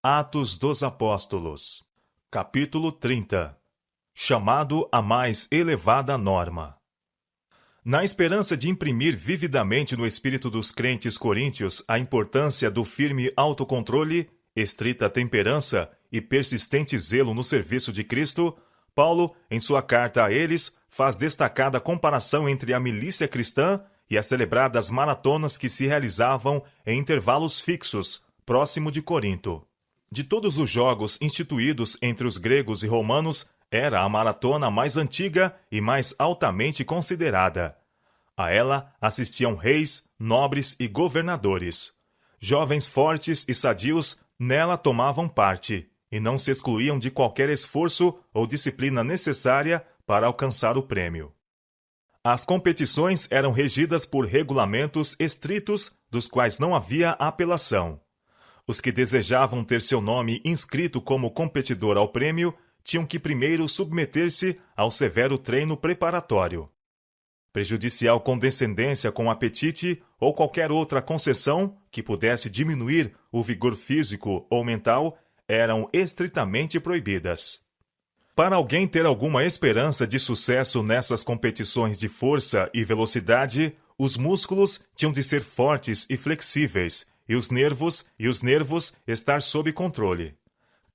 Atos dos Apóstolos, capítulo 30. Chamado à mais elevada norma. Na esperança de imprimir vividamente no espírito dos crentes coríntios a importância do firme autocontrole, estrita temperança e persistente zelo no serviço de Cristo, Paulo, em sua carta a eles, faz destacada comparação entre a milícia cristã e as celebradas maratonas que se realizavam em intervalos fixos, próximo de Corinto. De todos os jogos instituídos entre os gregos e romanos, era a maratona mais antiga e mais altamente considerada. A ela assistiam reis, nobres e governadores. Jovens fortes e sadios nela tomavam parte, e não se excluíam de qualquer esforço ou disciplina necessária para alcançar o prêmio. As competições eram regidas por regulamentos estritos, dos quais não havia apelação. Os que desejavam ter seu nome inscrito como competidor ao prêmio tinham que primeiro submeter-se ao severo treino preparatório. Prejudicial condescendência com apetite ou qualquer outra concessão que pudesse diminuir o vigor físico ou mental eram estritamente proibidas. Para alguém ter alguma esperança de sucesso nessas competições de força e velocidade, os músculos tinham de ser fortes e flexíveis, e os nervos estar sob controle.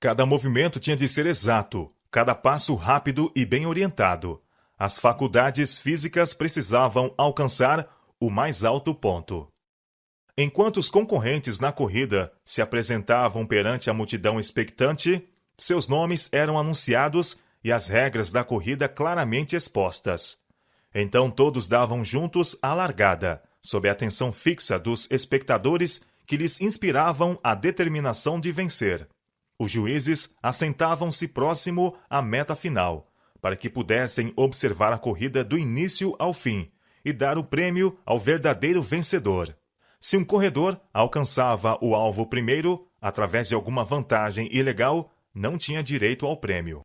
Cada movimento tinha de ser exato, cada passo rápido e bem orientado. As faculdades físicas precisavam alcançar o mais alto ponto. Enquanto os concorrentes na corrida se apresentavam perante a multidão expectante, seus nomes eram anunciados e as regras da corrida claramente expostas. Então todos davam juntos a largada, sob a atenção fixa dos espectadores que lhes inspiravam a determinação de vencer. Os juízes assentavam-se próximo à meta final, para que pudessem observar a corrida do início ao fim e dar o prêmio ao verdadeiro vencedor. Se um corredor alcançava o alvo primeiro, através de alguma vantagem ilegal, não tinha direito ao prêmio.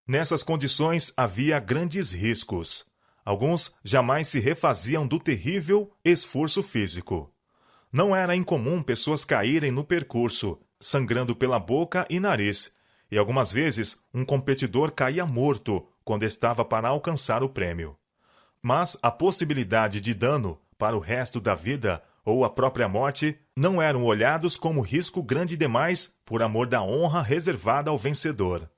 Nessas condições havia grandes riscos. Alguns jamais se refaziam do terrível esforço físico. Não era incomum pessoas caírem no percurso, sangrando pela boca e nariz, e algumas vezes um competidor caía morto quando estava para alcançar o prêmio. Mas a possibilidade de dano para o resto da vida ou a própria morte não eram olhados como risco grande demais por amor da honra reservada ao vencedor.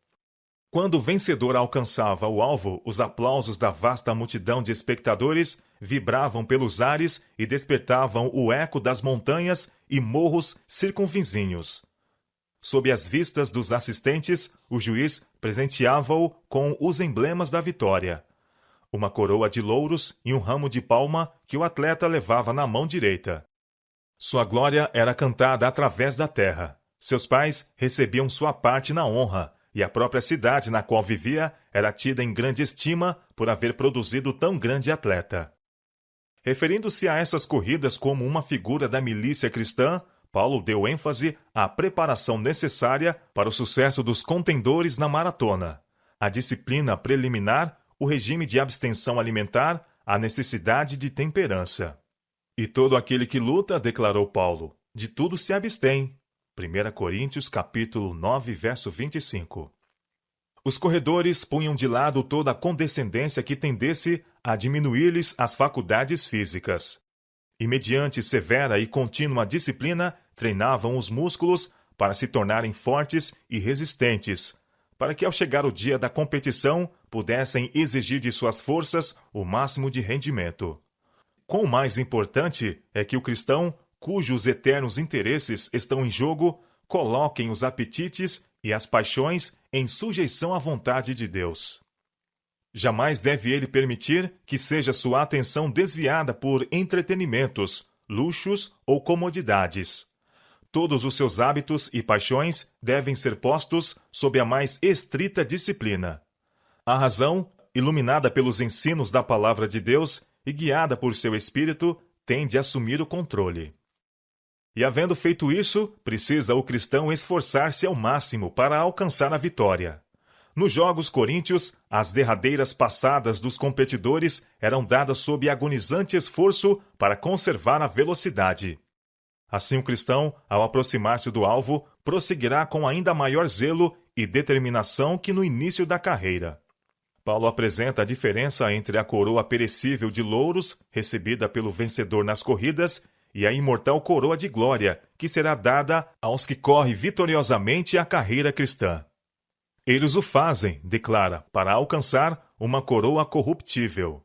Quando o vencedor alcançava o alvo, os aplausos da vasta multidão de espectadores vibravam pelos ares e despertavam o eco das montanhas e morros circunvizinhos. Sob as vistas dos assistentes, o juiz presenteava-o com os emblemas da vitória: uma coroa de louros e um ramo de palma que o atleta levava na mão direita. Sua glória era cantada através da terra. Seus pais recebiam sua parte na honra, e a própria cidade na qual vivia era tida em grande estima por haver produzido tão grande atleta. Referindo-se a essas corridas como uma figura da milícia cristã, Paulo deu ênfase à preparação necessária para o sucesso dos contendores na maratona, a disciplina preliminar, o regime de abstenção alimentar, a necessidade de temperança. E todo aquele que luta, declarou Paulo, de tudo se abstém. 1 Coríntios capítulo 9, verso 25. Os corredores punham de lado toda a condescendência que tendesse a diminuir-lhes as faculdades físicas. E mediante severa e contínua disciplina, treinavam os músculos para se tornarem fortes e resistentes, para que ao chegar o dia da competição pudessem exigir de suas forças o máximo de rendimento. Quão mais importante é que o cristão, cujos eternos interesses estão em jogo, coloquem os apetites e as paixões em sujeição à vontade de Deus. Jamais deve ele permitir que seja sua atenção desviada por entretenimentos, luxos ou comodidades. Todos os seus hábitos e paixões devem ser postos sob a mais estrita disciplina. A razão, iluminada pelos ensinos da palavra de Deus e guiada por seu espírito, tem de assumir o controle. E havendo feito isso, precisa o cristão esforçar-se ao máximo para alcançar a vitória. Nos Jogos Coríntios, as derradeiras passadas dos competidores eram dadas sob agonizante esforço para conservar a velocidade. Assim o cristão, ao aproximar-se do alvo, prosseguirá com ainda maior zelo e determinação que no início da carreira. Paulo apresenta a diferença entre a coroa perecível de louros, recebida pelo vencedor nas corridas, e a imortal coroa de glória, que será dada aos que correm vitoriosamente a carreira cristã. Eles o fazem, declara, para alcançar uma coroa corruptível.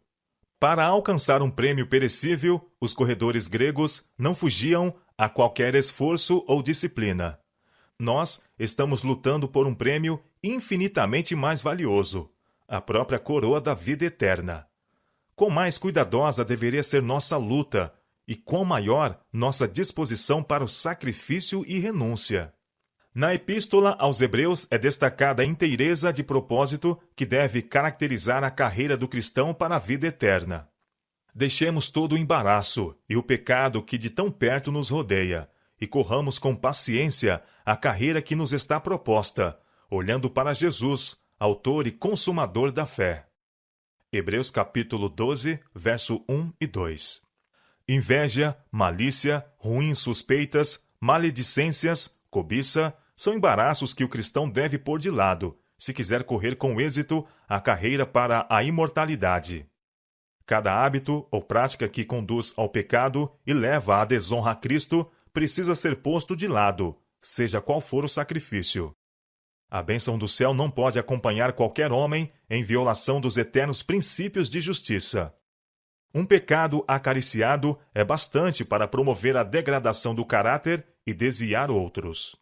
Para alcançar um prêmio perecível, os corredores gregos não fugiam a qualquer esforço ou disciplina. Nós estamos lutando por um prêmio infinitamente mais valioso, a própria coroa da vida eterna. Quão mais cuidadosa deveria ser nossa luta, e quão maior nossa disposição para o sacrifício e renúncia. Na Epístola aos Hebreus é destacada a inteireza de propósito que deve caracterizar a carreira do cristão para a vida eterna. Deixemos todo o embaraço e o pecado que de tão perto nos rodeia, e corramos com paciência a carreira que nos está proposta, olhando para Jesus, autor e consumador da fé. Hebreus capítulo 12, verso 1 e 2. Inveja, malícia, ruins suspeitas, maledicências, cobiça, são embaraços que o cristão deve pôr de lado, se quiser correr com êxito a carreira para a imortalidade. Cada hábito ou prática que conduz ao pecado e leva à desonra a Cristo precisa ser posto de lado, seja qual for o sacrifício. A bênção do céu não pode acompanhar qualquer homem em violação dos eternos princípios de justiça. Um pecado acariciado é bastante para promover a degradação do caráter e desviar outros.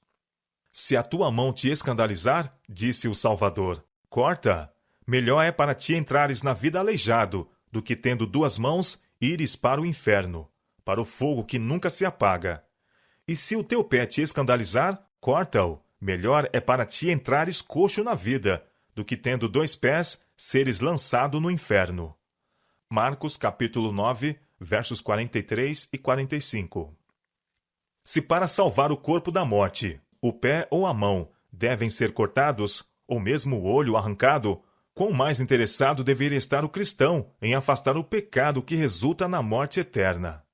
Se a tua mão te escandalizar, disse o Salvador, corta. Melhor é para ti entrares na vida aleijado, do que tendo duas mãos ires para o inferno, para o fogo que nunca se apaga. E se o teu pé te escandalizar, corta-o. Melhor é para ti entrares coxo na vida, do que tendo dois pés seres lançado no inferno. Marcos capítulo 9, versos 43 e 45. Se para salvar o corpo da morte, o pé ou a mão devem ser cortados, ou mesmo o olho arrancado, quão mais interessado deveria estar o cristão em afastar o pecado que resulta na morte eterna.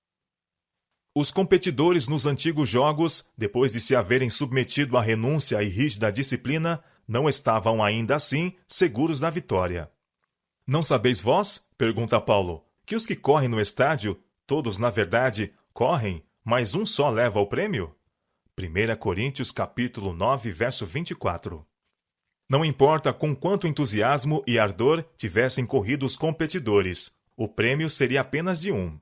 Os competidores nos antigos jogos, depois de se haverem submetido à renúncia e rígida disciplina, não estavam ainda assim seguros da vitória. Não sabeis vós, pergunta Paulo, que os que correm no estádio, todos na verdade correm, mas um só leva o prêmio? 1 Coríntios capítulo 9, verso 24. Não importa com quanto entusiasmo e ardor tivessem corrido os competidores, o prêmio seria apenas de um.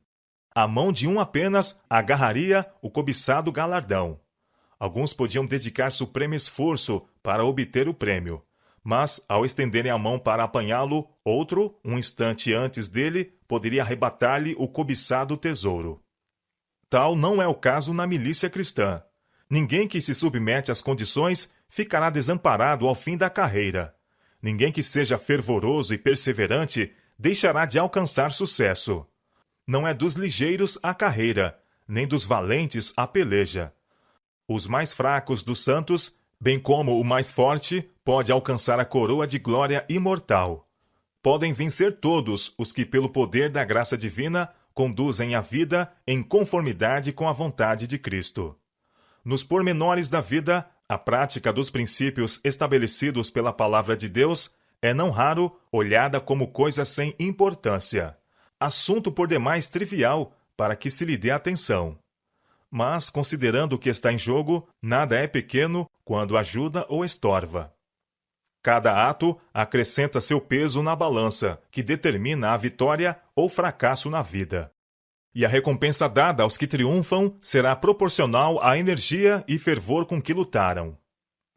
A mão de um apenas agarraria o cobiçado galardão. Alguns podiam dedicar supremo esforço para obter o prêmio, mas, ao estenderem a mão para apanhá-lo, outro, um instante antes dele, poderia arrebatar-lhe o cobiçado tesouro. Tal não é o caso na milícia cristã. Ninguém que se submete às condições ficará desamparado ao fim da carreira. Ninguém que seja fervoroso e perseverante deixará de alcançar sucesso. Não é dos ligeiros a carreira, nem dos valentes a peleja. Os mais fracos dos santos, bem como o mais forte, pode alcançar a coroa de glória imortal. Podem vencer todos os que, pelo poder da graça divina, conduzem a vida em conformidade com a vontade de Cristo. Nos pormenores da vida, a prática dos princípios estabelecidos pela palavra de Deus é não raro olhada como coisa sem importância, assunto por demais trivial para que se lhe dê atenção. Mas, considerando o que está em jogo, nada é pequeno quando ajuda ou estorva. Cada ato acrescenta seu peso na balança, que determina a vitória ou fracasso na vida. E a recompensa dada aos que triunfam será proporcional à energia e fervor com que lutaram.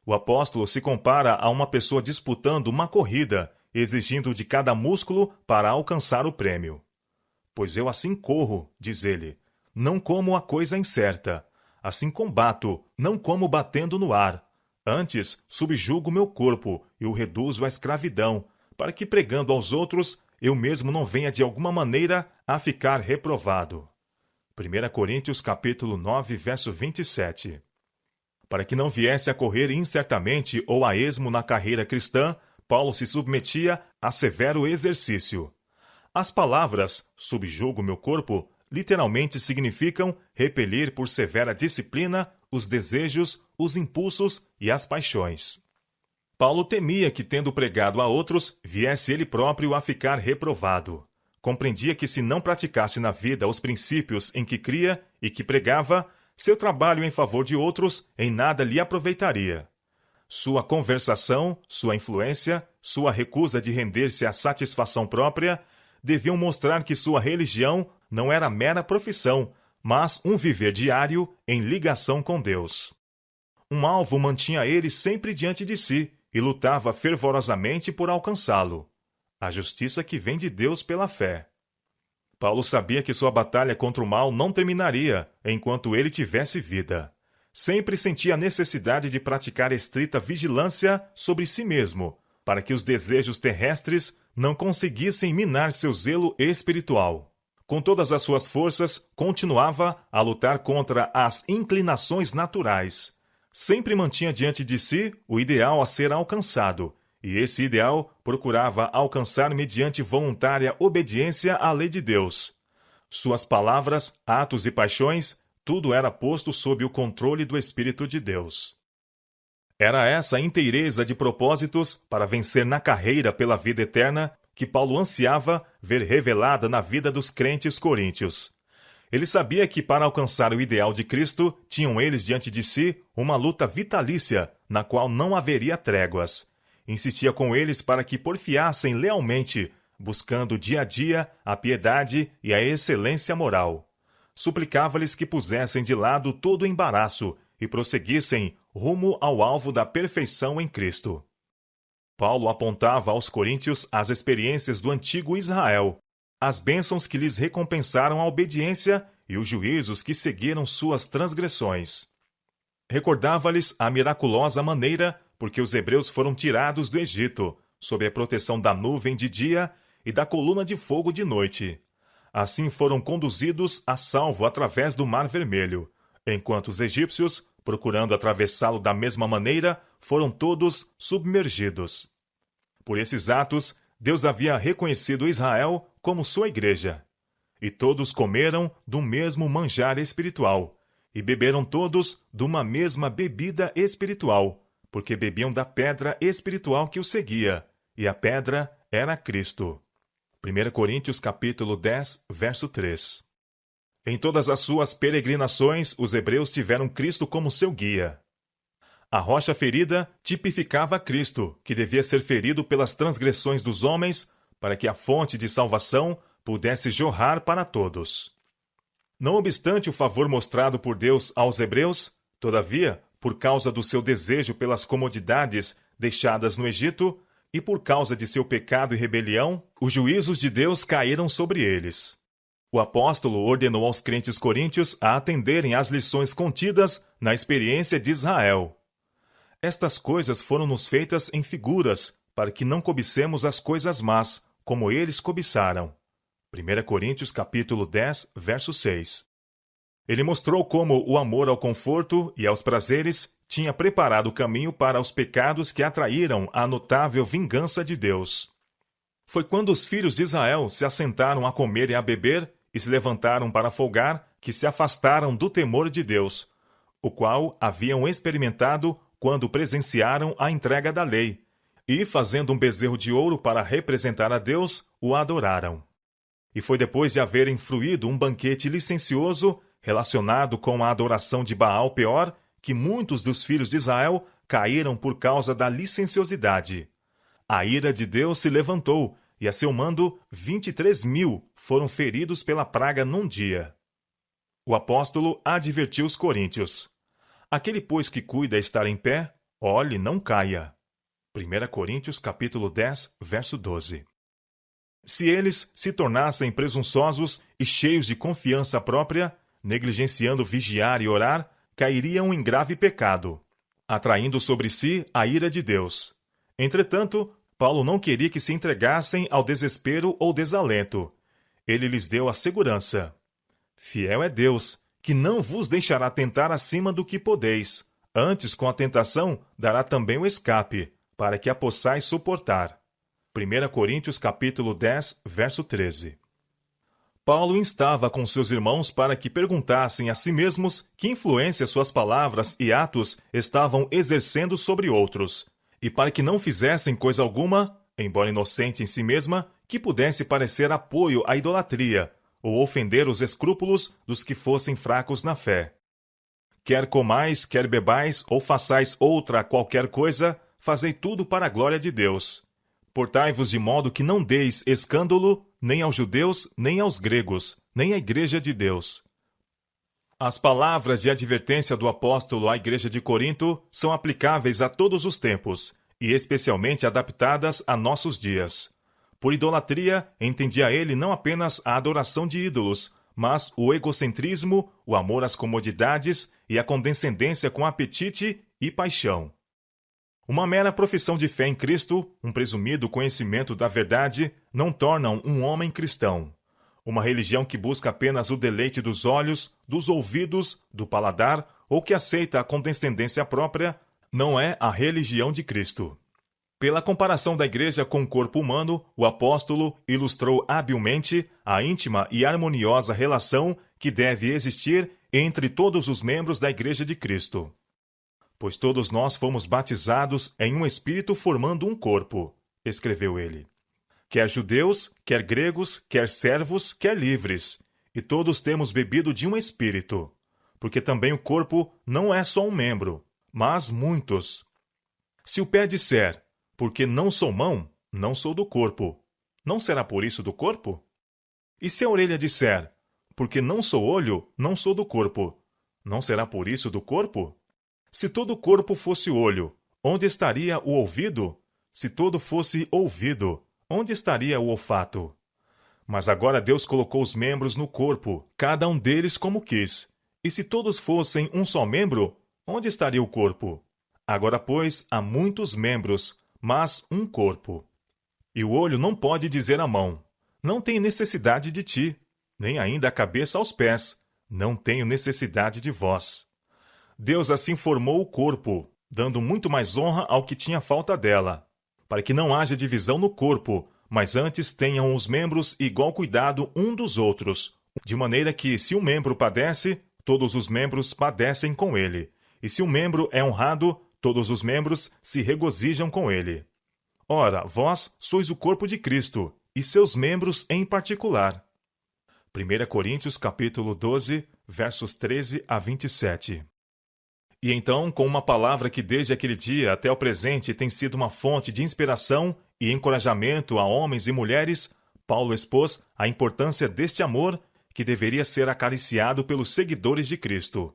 O apóstolo se compara a uma pessoa disputando uma corrida, exigindo de cada músculo para alcançar o prêmio. Pois eu assim corro, diz ele, não como a coisa incerta. Assim combato, não como batendo no ar. Antes, subjugo meu corpo e o reduzo à escravidão, para que pregando aos outros, eu mesmo não venha de alguma maneira a ficar reprovado. 1 Coríntios capítulo 9, verso 27. Para que não viesse a correr incertamente ou a esmo na carreira cristã, Paulo se submetia a severo exercício. As palavras subjugo meu corpo literalmente significam repelir por severa disciplina os desejos, os impulsos e as paixões. Paulo temia que, tendo pregado a outros, viesse ele próprio a ficar reprovado. Compreendia que, se não praticasse na vida os princípios em que cria e que pregava, seu trabalho em favor de outros em nada lhe aproveitaria. Sua conversação, sua influência, sua recusa de render-se à satisfação própria deviam mostrar que sua religião não era mera profissão, mas um viver diário em ligação com Deus. Um alvo mantinha ele sempre diante de si e lutava fervorosamente por alcançá-lo: a justiça que vem de Deus pela fé. Paulo sabia que sua batalha contra o mal não terminaria enquanto ele tivesse vida. Sempre sentia a necessidade de praticar estrita vigilância sobre si mesmo, para que os desejos terrestres não conseguissem minar seu zelo espiritual. Com todas as suas forças, continuava a lutar contra as inclinações naturais. Sempre mantinha diante de si o ideal a ser alcançado, e esse ideal procurava alcançar mediante voluntária obediência à lei de Deus. Suas palavras, atos e paixões, tudo era posto sob o controle do Espírito de Deus. Era essa inteireza de propósitos para vencer na carreira pela vida eterna que Paulo ansiava ver revelada na vida dos crentes coríntios. Ele sabia que, para alcançar o ideal de Cristo, tinham eles diante de si uma luta vitalícia, na qual não haveria tréguas. Insistia com eles para que porfiassem lealmente, buscando dia a dia a piedade e a excelência moral. Suplicava-lhes que pusessem de lado todo o embaraço e prosseguissem rumo ao alvo da perfeição em Cristo. Paulo apontava aos coríntios as experiências do antigo Israel, as bênçãos que lhes recompensaram a obediência e os juízos que seguiram suas transgressões. Recordava-lhes a miraculosa maneira por que os hebreus foram tirados do Egito, sob a proteção da nuvem de dia e da coluna de fogo de noite. Assim foram conduzidos a salvo através do Mar Vermelho, enquanto os egípcios, procurando atravessá-lo da mesma maneira, foram todos submergidos. Por esses atos, Deus havia reconhecido Israel como sua igreja. E todos comeram do mesmo manjar espiritual, e beberam todos de uma mesma bebida espiritual, porque bebiam da pedra espiritual que os seguia, e a pedra era Cristo. 1 Coríntios capítulo 10, verso 3. Em todas as suas peregrinações, os hebreus tiveram Cristo como seu guia. A rocha ferida tipificava Cristo, que devia ser ferido pelas transgressões dos homens, para que a fonte de salvação pudesse jorrar para todos. Não obstante o favor mostrado por Deus aos hebreus, todavia, por causa do seu desejo pelas comodidades deixadas no Egito, e por causa de seu pecado e rebelião, os juízos de Deus caíram sobre eles. O apóstolo ordenou aos crentes coríntios a atenderem às lições contidas na experiência de Israel. Estas coisas foram-nos feitas em figuras, para que não cobicemos as coisas más, como eles cobiçaram. 1 Coríntios capítulo 10, verso 6. Ele mostrou como o amor ao conforto e aos prazeres tinha preparado o caminho para os pecados que atraíram a notável vingança de Deus. Foi quando os filhos de Israel se assentaram a comer e a beber e se levantaram para folgar que se afastaram do temor de Deus, o qual haviam experimentado quando presenciaram a entrega da lei, e, fazendo um bezerro de ouro para representar a Deus, o adoraram. E foi depois de haverem fruído um banquete licencioso relacionado com a adoração de Baal-Peor que muitos dos filhos de Israel caíram por causa da licenciosidade. A ira de Deus se levantou, e a seu mando 23.000 foram feridos pela praga num dia. O apóstolo advertiu os coríntios: aquele, pois, que cuida estar em pé, olhe, não caia. 1 Coríntios capítulo 10, verso 12. Se eles se tornassem presunçosos e cheios de confiança própria, negligenciando vigiar e orar, cairiam em grave pecado, atraindo sobre si a ira de Deus. Entretanto, Paulo não queria que se entregassem ao desespero ou desalento. Ele lhes deu a segurança: fiel é Deus, que não vos deixará tentar acima do que podeis. Antes, com a tentação, dará também o escape, para que a possais suportar. 1 Coríntios capítulo 10, verso 13. Paulo instava com seus irmãos para que perguntassem a si mesmos que influência suas palavras e atos estavam exercendo sobre outros, e para que não fizessem coisa alguma, embora inocente em si mesma, que pudesse parecer apoio à idolatria, ou ofender os escrúpulos dos que fossem fracos na fé. Quer comais, quer bebais, ou façais outra qualquer coisa, fazei tudo para a glória de Deus. Portai-vos de modo que não deis escândalo nem aos judeus, nem aos gregos, nem à igreja de Deus. As palavras de advertência do apóstolo à igreja de Corinto são aplicáveis a todos os tempos, e especialmente adaptadas a nossos dias. Por idolatria, entendia ele não apenas a adoração de ídolos, mas o egocentrismo, o amor às comodidades e a condescendência com apetite e paixão. Uma mera profissão de fé em Cristo, um presumido conhecimento da verdade, não tornam um homem cristão. Uma religião que busca apenas o deleite dos olhos, dos ouvidos, do paladar, ou que aceita a condescendência própria, não é a religião de Cristo. Pela comparação da igreja com o corpo humano, o apóstolo ilustrou habilmente a íntima e harmoniosa relação que deve existir entre todos os membros da igreja de Cristo. Pois todos nós fomos batizados em um espírito formando um corpo, escreveu ele. Quer judeus, quer gregos, quer servos, quer livres, e todos temos bebido de um espírito, porque também o corpo não é só um membro, mas muitos. Se o pé disser, porque não sou mão, não sou do corpo, não será por isso do corpo? E se a orelha disser, porque não sou olho, não sou do corpo, não será por isso do corpo? Se todo o corpo fosse olho, onde estaria o ouvido? Se todo fosse ouvido, onde estaria o olfato? Mas agora Deus colocou os membros no corpo, cada um deles como quis. E se todos fossem um só membro, onde estaria o corpo? Agora, pois, há muitos membros, mas um corpo. E o olho não pode dizer à mão, não tenho necessidade de ti, nem ainda a cabeça aos pés, não tenho necessidade de vós. Deus assim formou o corpo, dando muito mais honra ao que tinha falta dela, para que não haja divisão no corpo, mas antes tenham os membros igual cuidado um dos outros, de maneira que, se um membro padece, todos os membros padecem com ele, e se um membro é honrado, todos os membros se regozijam com ele. Ora, vós sois o corpo de Cristo, e seus membros em particular. 1 Coríntios capítulo 12, versos 13 a 27. E então, com uma palavra que desde aquele dia até o presente tem sido uma fonte de inspiração e encorajamento a homens e mulheres, Paulo expôs a importância deste amor que deveria ser acariciado pelos seguidores de Cristo.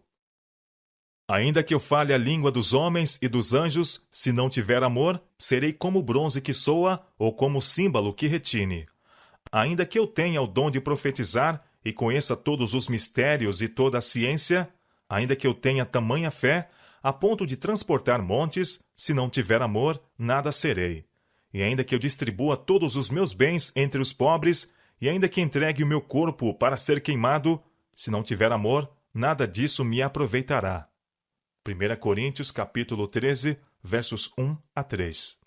Ainda que eu fale a língua dos homens e dos anjos, se não tiver amor, serei como o bronze que soa ou como o símbolo que retine. Ainda que eu tenha o dom de profetizar e conheça todos os mistérios e toda a ciência, ainda que eu tenha tamanha fé, a ponto de transportar montes, se não tiver amor, nada serei. E ainda que eu distribua todos os meus bens entre os pobres, e ainda que entregue o meu corpo para ser queimado, se não tiver amor, nada disso me aproveitará. 1 Coríntios capítulo 13, versos 1 a 3.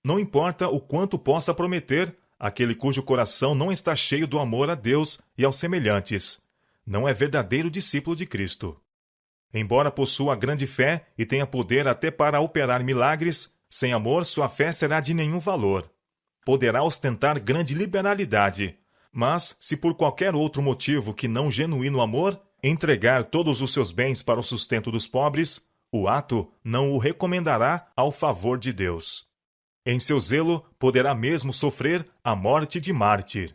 Não importa o quanto possa prometer, aquele cujo coração não está cheio do amor a Deus e aos semelhantes, não é verdadeiro discípulo de Cristo. Embora possua grande fé e tenha poder até para operar milagres, sem amor sua fé será de nenhum valor. Poderá ostentar grande liberalidade, mas, se por qualquer outro motivo que não genuíno amor, entregar todos os seus bens para o sustento dos pobres, o ato não o recomendará ao favor de Deus. Em seu zelo, poderá mesmo sofrer a morte de mártir.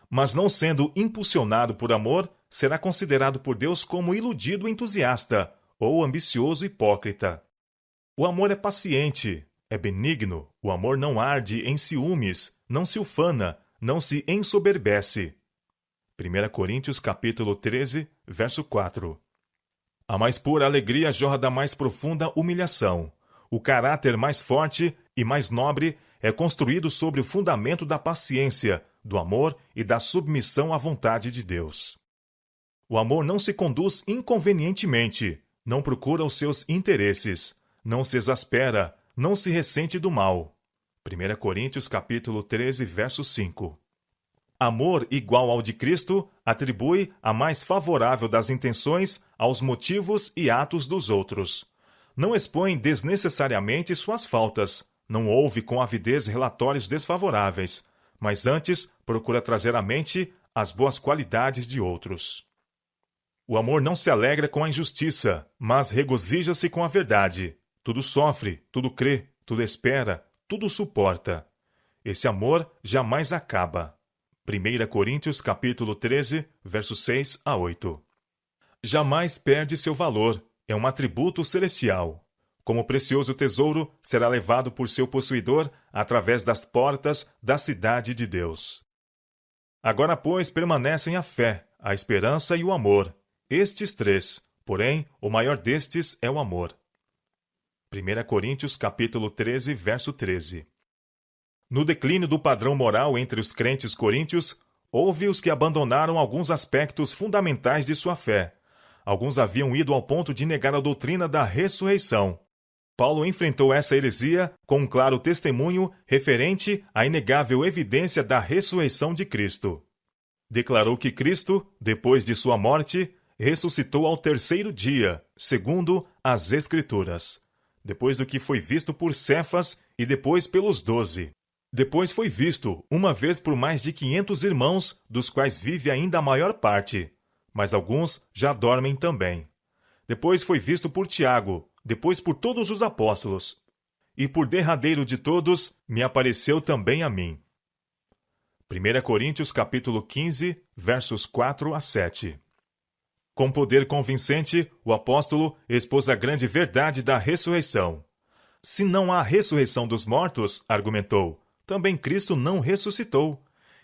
Mas não sendo impulsionado por amor, será considerado por Deus como iludido entusiasta ou ambicioso hipócrita. O amor é paciente, é benigno, o amor não arde em ciúmes, não se ufana, não se ensoberbece. 1 Coríntios capítulo 13, verso 4. A mais pura alegria jorra da mais profunda humilhação. O caráter mais forte e mais nobre é construído sobre o fundamento da paciência, do amor e da submissão à vontade de Deus. O amor não se conduz inconvenientemente, não procura os seus interesses, não se exaspera, não se ressente do mal. 1 Coríntios capítulo 13, verso 5. Amor igual ao de Cristo atribui a mais favorável das intenções aos motivos e atos dos outros. Não expõe desnecessariamente suas faltas, não ouve com avidez relatórios desfavoráveis, mas antes procura trazer à mente as boas qualidades de outros. O amor não se alegra com a injustiça, mas regozija-se com a verdade. Tudo sofre, tudo crê, tudo espera, tudo suporta. Esse amor jamais acaba. 1 Coríntios capítulo 13, versos 6 a 8. Jamais perde seu valor, é um atributo celestial. Como precioso tesouro, será levado por seu possuidor através das portas da cidade de Deus. Agora, pois, permanecem a fé, a esperança e o amor. Estes três, porém, o maior destes é o amor. 1 Coríntios capítulo 13, verso 13. No declínio do padrão moral entre os crentes coríntios, houve os que abandonaram alguns aspectos fundamentais de sua fé. Alguns haviam ido ao ponto de negar a doutrina da ressurreição. Paulo enfrentou essa heresia com um claro testemunho referente à inegável evidência da ressurreição de Cristo. Declarou que Cristo, depois de sua morte, ressuscitou ao terceiro dia, segundo as Escrituras, depois do que foi visto por Cefas e depois pelos 12. Depois foi visto, uma vez por mais de 500 irmãos, dos quais vive ainda a maior parte, mas alguns já dormem também. Depois foi visto por Tiago, depois por todos os apóstolos. E por derradeiro de todos, me apareceu também a mim. 1 Coríntios capítulo 15, versos 4 a 7. Com poder convincente, o apóstolo expôs a grande verdade da ressurreição. Se não há ressurreição dos mortos, argumentou, também Cristo não ressuscitou.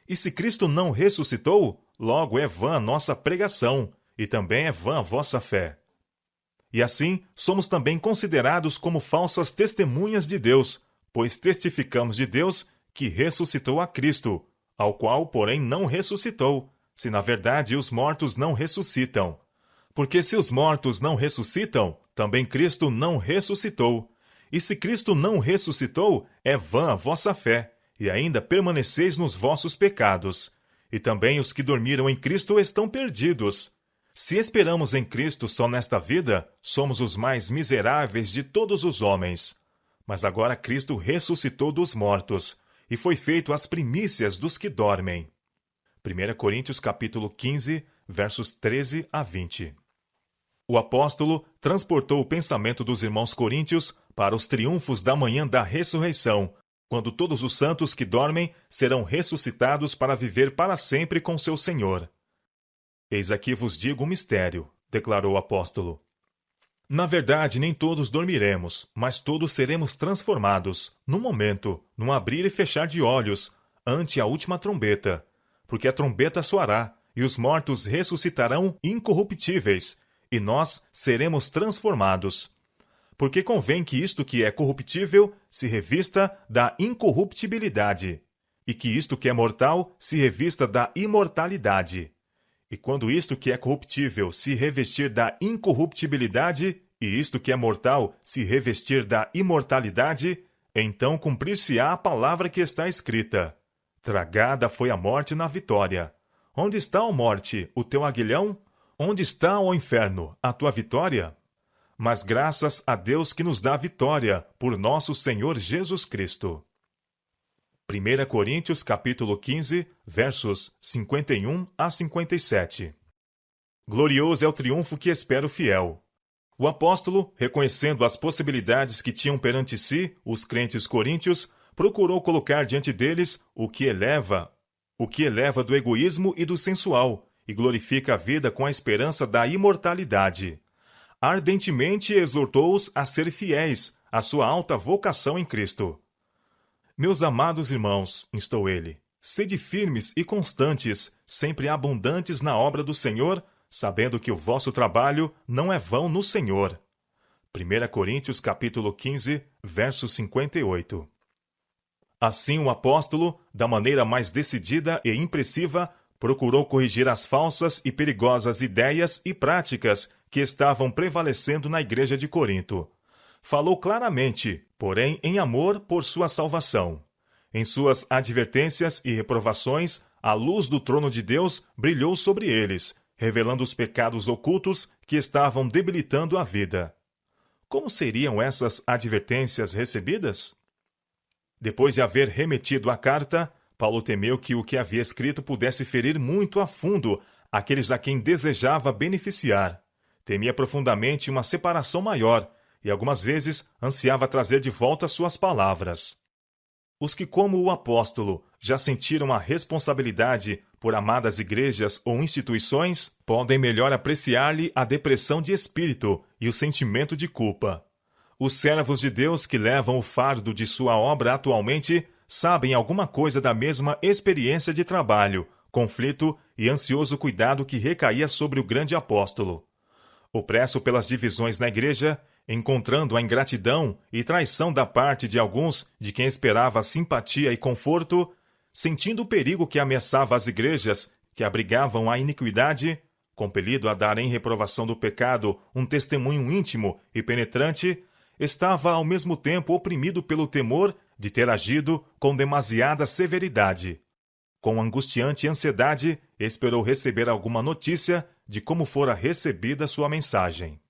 E se Cristo não ressuscitou, logo é vã a nossa pregação, e também é vã a vossa fé. E assim, somos também considerados como falsas testemunhas de Deus, pois testificamos de Deus que ressuscitou a Cristo, ao qual, porém, não ressuscitou, se na verdade os mortos não ressuscitam. Porque se os mortos não ressuscitam, também Cristo não ressuscitou. E se Cristo não ressuscitou, é vã a vossa fé, e ainda permaneceis nos vossos pecados. E também os que dormiram em Cristo estão perdidos. Se esperamos em Cristo só nesta vida, somos os mais miseráveis de todos os homens. Mas agora Cristo ressuscitou dos mortos, e foi feito as primícias dos que dormem. 1 Coríntios capítulo 15, versos 13 a 20. O apóstolo transportou o pensamento dos irmãos coríntios para os triunfos da manhã da ressurreição, quando todos os santos que dormem serão ressuscitados para viver para sempre com seu Senhor. Eis aqui vos digo um mistério, declarou o apóstolo. Na verdade, nem todos dormiremos, mas todos seremos transformados, num momento, num abrir e fechar de olhos, ante a última trombeta. Porque a trombeta soará, e os mortos ressuscitarão incorruptíveis, e nós seremos transformados. Porque convém que isto que é corruptível se revista da incorruptibilidade, e que isto que é mortal se revista da imortalidade. E quando isto que é corruptível se revestir da incorruptibilidade, e isto que é mortal se revestir da imortalidade, então cumprir-se-á a palavra que está escrita. Tragada foi a morte na vitória. Onde está, ó morte, o teu aguilhão? Onde está, ó inferno, a tua vitória? Mas graças a Deus que nos dá vitória, por nosso Senhor Jesus Cristo. 1 Coríntios capítulo 15, versos 51 a 57. Glorioso é o triunfo que espera o fiel. O apóstolo, reconhecendo as possibilidades que tinham perante si os crentes coríntios, procurou colocar diante deles o que eleva do egoísmo e do sensual, e glorifica a vida com a esperança da imortalidade. Ardentemente exortou-os a ser fiéis à sua alta vocação em Cristo. Meus amados irmãos, instou ele, sede firmes e constantes, sempre abundantes na obra do Senhor, sabendo que o vosso trabalho não é vão no Senhor. 1 Coríntios capítulo 15, verso 58. Assim o apóstolo, da maneira mais decidida e impressiva, procurou corrigir as falsas e perigosas ideias e práticas que estavam prevalecendo na igreja de Corinto. Falou claramente, porém em amor por sua salvação. Em suas advertências e reprovações, a luz do trono de Deus brilhou sobre eles, revelando os pecados ocultos que estavam debilitando a vida. Como seriam essas advertências recebidas? Depois de haver remetido a carta, Paulo temeu que o que havia escrito pudesse ferir muito a fundo aqueles a quem desejava beneficiar. Temia profundamente uma separação maior e algumas vezes ansiava trazer de volta suas palavras. Os que, como o apóstolo, já sentiram a responsabilidade por amadas igrejas ou instituições, podem melhor apreciar-lhe a depressão de espírito e o sentimento de culpa. Os servos de Deus que levam o fardo de sua obra atualmente sabem alguma coisa da mesma experiência de trabalho, conflito e ansioso cuidado que recaía sobre o grande apóstolo. Opresso pelas divisões na igreja, encontrando a ingratidão e traição da parte de alguns de quem esperava simpatia e conforto, sentindo o perigo que ameaçava as igrejas que abrigavam a iniquidade, compelido a dar em reprovação do pecado um testemunho íntimo e penetrante, estava ao mesmo tempo oprimido pelo temor de ter agido com demasiada severidade. Com angustiante ansiedade, esperou receber alguma notícia de como fora recebida sua mensagem.